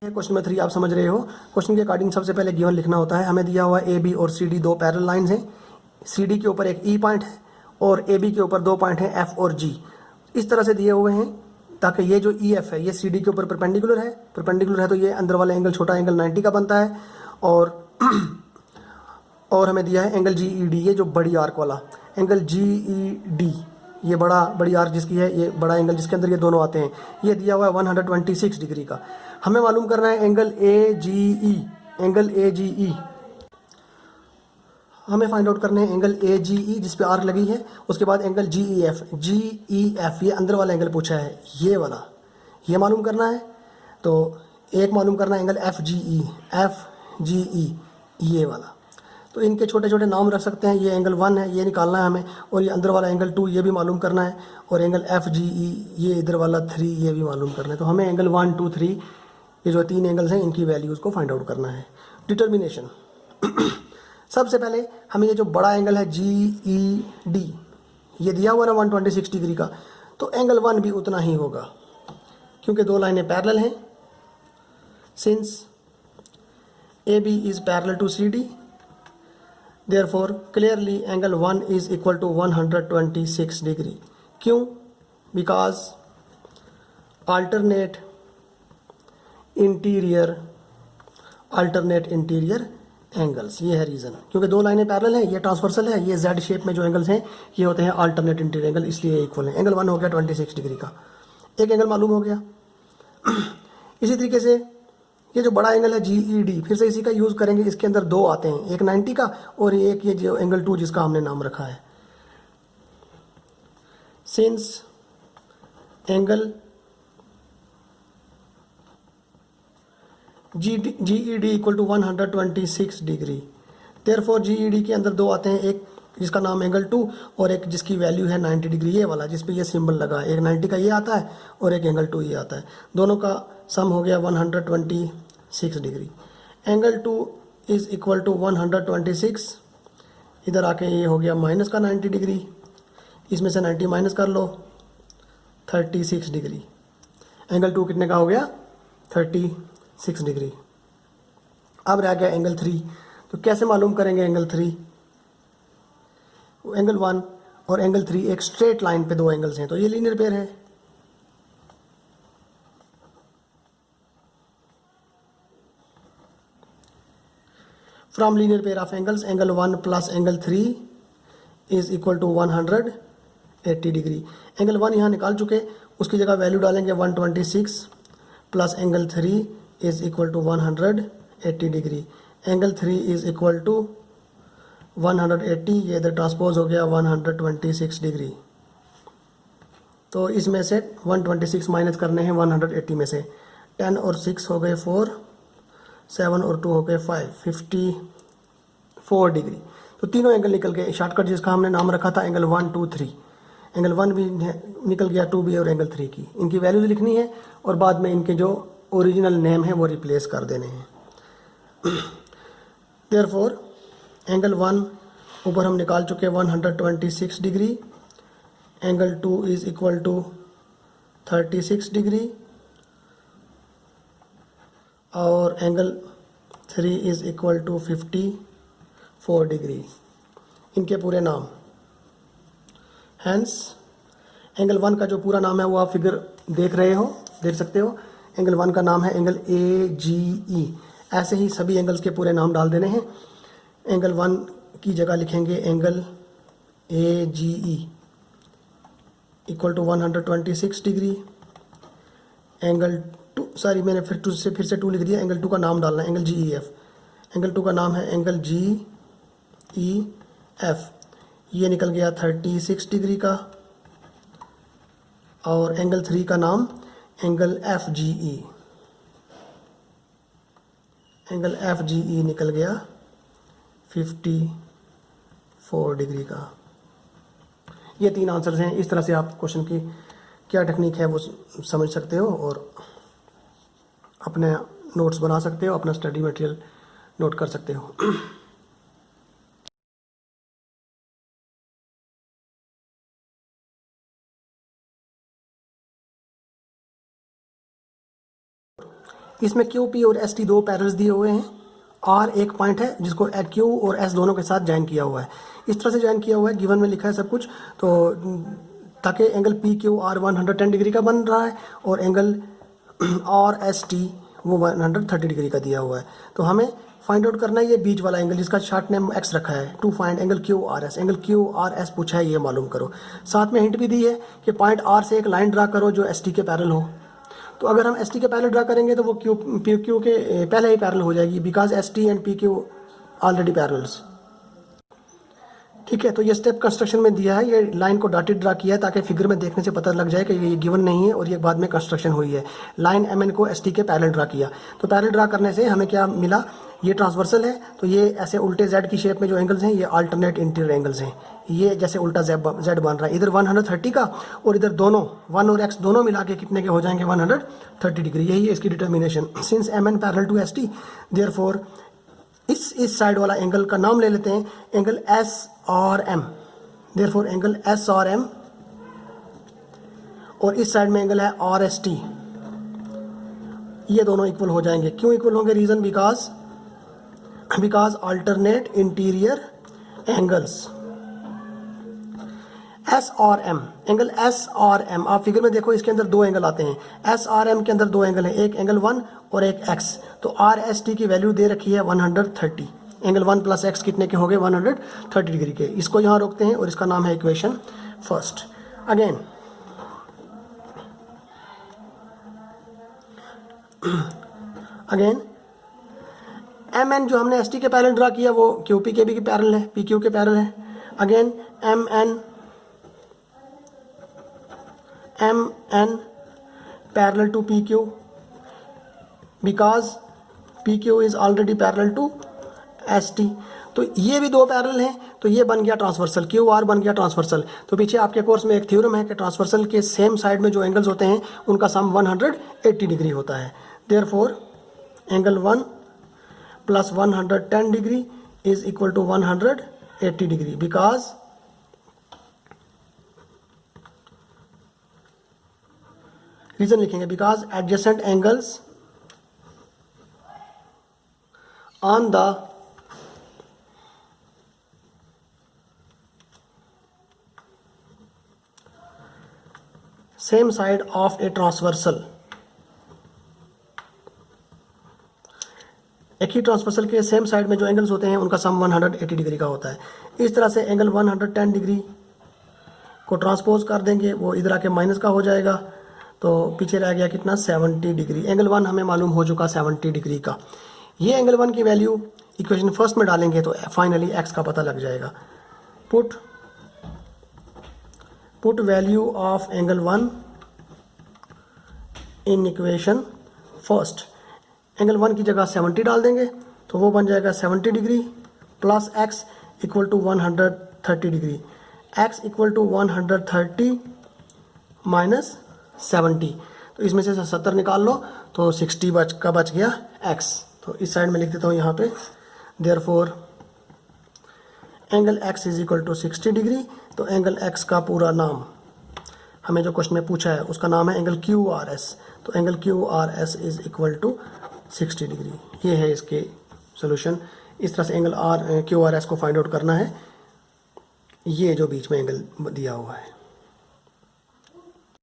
Question number 3 आप समझ रहे हो। क्वेश्चन के अकॉर्डिंग सबसे पहले गिवन लिखना होता है। हमें दिया हुआ ए बी और सी डी दो पैरेलल लाइंस हैं। सी डी के ऊपर एक ई पॉइंट है और ए बी के ऊपर दो पॉइंट हैं एफ और जी। इस तरह से दिए हुए हैं ताकि ये जो ई एफ है ये सी डी के ऊपर परपेंडिकुलर है तो ये अंदर वाला एंगल छोटा एंगल 90 का बनता है। और हमें दिया है एंगल जी ई डी, ये जो बड़ी आर्क वाला एंगल जी ई डी, ये बड़ी आर्क जिसकी है, ये बड़ा एंगल जिसके अंदर ये दोनों आते हैं, ये दिया हुआ है 126 डिग्री का। हमें मालूम करना है एंगल ए जी ई, हमें फाइंड आउट करना है एंगल ए जी ई जिस पे आर्क लगी है। उसके बाद एंगल जी ई एफ, ये अंदर वाला एंगल पूछा है, ये वाला, ये मालूम करना है। तो एक मालूम करना है एंगल एफ जी ई, ये वाला। तो इनके छोटे छोटे नाम रख सकते हैं। ये एंगल 1 है, ये निकालना है हमें, और ये अंदर वाला एंगल 2 ये भी मालूम करना है, और एंगल एफ जी ई ये इधर वाला 3 ये भी मालूम करना है। तो हमें एंगल 1 2 3 ये जो 3 एंगल्स हैं इनकी वैल्यूज़ को फाइंड आउट करना है। डिटर्मिनेशन सबसे पहले हमें ये जो बड़ा एंगल है जी ई डी, ये दिया हुआ ना 126 डिग्री का, तो एंगल 1 भी उतना ही होगा क्योंकि दो लाइनें पैरेलल हैं। Since A B is parallel to C D, therefore clearly angle 1 is equal to 126 degree. क्यों? Because alternate interior angles, ये है रीज़न। क्योंकि दो लाइनें पैरेलल हैं, ये ट्रांसवर्सल है, ये जेड शेप में जो एंगल्स हैं ये होते हैं अल्टरनेट इंटीरियर एंगल, इसलिए इक्वल है। एंगल 1 हो गया 26 डिग्री का, एक एंगल मालूम हो गया। इसी तरीके से ये जो बड़ा एंगल है जी ई डी, फिर से इसी का यूज़ करेंगे। इसके अंदर दो आते हैं, एक 90 का और एक ये जो एंगल 2 जिसका हमने नाम रखा है। Since angle G E D equal to 126 degree, therefore G E D के अंदर दो आते हैं, एक जिसका नाम एंगल 2 और एक जिसकी वैल्यू है 90 डिग्री, ये वाला जिस पे ये सिंबल लगा है। एक 90 का ये आता है और एक एंगल 2 ये आता है, दोनों का सम हो गया 126 degree. Angle 2 is equal to 126, इधर आके ये हो गया माइनस का 90 डिग्री, इसमें से 90 माइनस कर लो 36 डिग्री। एंगल 2 कितने का हो गया? 36 डिग्री। अब रह गया एंगल 3, तो कैसे मालूम करेंगे एंगल 3? एंगल 1 और एंगल 3 एक स्ट्रेट लाइन पे दो एंगल्स हैं, तो ये लीनियर पेयर है। From linear pair of angles angle 1 plus angle 3 is equal to 180 degree. Angle 1 यहाँ निकाल चुके, उसकी जगह वैल्यू डालेंगे 126 plus angle 3 is equal to 180 degree. Angle 3 is equal to 180, ये इधर ट्रांसपोज हो गया 126 डिग्री। तो इसमें से 126 माइनस करने हैं 180 में से, 10 और 6 हो गए 4, 7 और 2 हो गए 5, 54 डिग्री। तो तीनों एंगल निकल गए। शॉर्टकट जिसका हमने नाम रखा था एंगल 1 2 3, एंगल 1 भी निकल गया, 2 भी और एंगल 3 की। इनकी वैल्यूज लिखनी है और बाद में इनके जो ओरिजिनल नेम है वो रिप्लेस कर देने हैं। देयरफॉर एंगल 1 ऊपर हम निकाल चुके 126 degree, angle 2 is equal to 36 degree और angle 3 is equal to 54 degree. इनके पूरे नाम, हैंस एंगल 1 का जो पूरा नाम है वो आप फिगर देख सकते हो। एंगल 1 का नाम है एंगल ए जी ई। ऐसे ही सभी एंगल्स के पूरे नाम डाल देने हैं। एंगल 1 की जगह लिखेंगे angle A G E equal to 126 degree. Angle 2, sorry मैंने फिर से 2 लिख दिया। एंगल 2 का नाम डालना है angle G E F. Angle 2 का नाम है एंगल जी ई एफ, ये निकल गया 36 डिग्री का। और एंगल 3 का नाम एंगल एफ जी ई, एंगल एफ जी ई निकल गया 54 डिग्री का। ये 3 आंसर्स हैं। इस तरह से आप क्वेश्चन की क्या टेक्निक है वो समझ सकते हो और अपने नोट्स बना सकते हो, अपना स्टडी मटेरियल नोट कर सकते हो। इसमें क्यू पी और एस टी दो पैरल्स दिए हुए हैं, आर एक पॉइंट है जिसको क्यू और एस दोनों के साथ ज्वाइन किया हुआ है। इस तरह से ज्वाइन किया हुआ है, गिवन में लिखा है सब कुछ। तो ताकि angle P Q R 110 degree का बन रहा है और एंगल आर एस टी वो 130 डिग्री का दिया हुआ है। तो हमें फाइंड आउट करना है ये बीच वाला एंगल जिसका शॉर्ट नेम एक्स रखा है, to find angle Q R S. Angle Q R S पूछा है, ये मालूम करो। साथ में हिंट भी दी है कि पॉइंट आर से एक लाइन ड्रा करो जो एस टी के पैरेलल हो। तो अगर हम एस टी के पैरेलल ड्रा करेंगे तो वो क्यू पी क्यू के पहले ही पैरेलल हो जाएगी, because S T and P Q already parallels. ठीक है, तो ये स्टेप कंस्ट्रक्शन में दिया है, ये लाइन को डॉटेड ड्रा किया है ताकि फिगर में देखने से पता लग जाए कि ये गिवन नहीं है और ये बाद में कंस्ट्रक्शन हुई है। लाइन एम एन को एस टी के पैरेलल ड्रा किया। तो पैरेलल ड्रा करने से हमें क्या मिला, ये ट्रांसवर्सल है, तो ये ऐसे उल्टे जेड की शेप में जो एंगल्स हैं ये अल्टरनेट इंटीरियर एंगल्स हैं। ये जैसे उल्टा जेड बन रहा है, इधर 130 का और इधर दोनों 1 और x दोनों मिला के कितने के हो जाएंगे 130 डिग्री। यही है इसकी determination. Since M N parallel to S T, therefore इस साइड वाला एंगल का नाम ले लेते हैं एंगल एस और एम। देयरफॉर एंगल एस और एम, और इस साइड में एंगल है आर एस टी, ये दोनों इक्वल हो जाएंगे। क्यों इक्वल होंगे? Reason because alternate interior angles. S और एम, एंगल एस और एम, आप फिगर में देखो इसके अंदर दो एंगल आते हैं। एस और एम के अंदर दो एंगल हैं, एक एंगल 1 और एक एक्स। तो आर एस टी की वैल्यू दे रखी है 130। एंगल 1 प्लस एक्स कितने के हो गए 130 डिग्री के। इसको यहाँ रोकते हैं और इसका नाम है equation first. Again M N जो हमने एस टी के पैरेलल ड्रा किया वो क्यू पी के भी पैरेलल है, पी क्यू के पैरेलल है। Again M N parallel to P Q, because P Q is already parallel to S T. तो ये भी दो पैरेलल हैं, तो ये बन गया ट्रांसवर्सल, क्यू आर बन गया ट्रांसवर्सल। तो पीछे आपके कोर्स में एक थ्योरम है कि ट्रांसवर्सल के सेम साइड में जो एंगल्स होते हैं उनका सम 180 डिग्री होता है। Therefore angle 1 plus 110 degree is equal to 180 degree, because reason लिखेंगे because adjacent angles on the same side of a transversal, एक ही ट्रांसवर्सल के सेम साइड में जो एंगल्स होते हैं उनका सम 180 डिग्री का होता है। इस तरह से एंगल 110 डिग्री को ट्रांसपोज कर देंगे, वो इधर आके माइनस का हो जाएगा, तो पीछे रह गया कितना 70 डिग्री। एंगल 1 हमें मालूम हो चुका 70 डिग्री का। ये एंगल 1 की वैल्यू इक्वेशन फर्स्ट में डालेंगे तो फाइनली x का पता लग जाएगा। Put value of angle 1 in equation first. Angle 1 की जगह 70 डाल देंगे तो वो बन जाएगा 70 degree plus x equal to 130 degree. x equal to 130 minus 70, तो इसमें से 70 निकाल लो तो 60 बच गया x। तो इस साइड में लिख देता हूँ यहाँ पे, therefore angle x is equal to 60 degree. तो एंगल x का पूरा नाम हमें जो क्वेश्चन में पूछा है उसका नाम है एंगल क्यू आर एस। तो angle Q R S is equal to 60 degree. ये है इसके सोल्यूशन। इस तरह से एंगल क्यू आर एस को फाइंड आउट करना है, ये जो बीच में एंगल दिया हुआ है।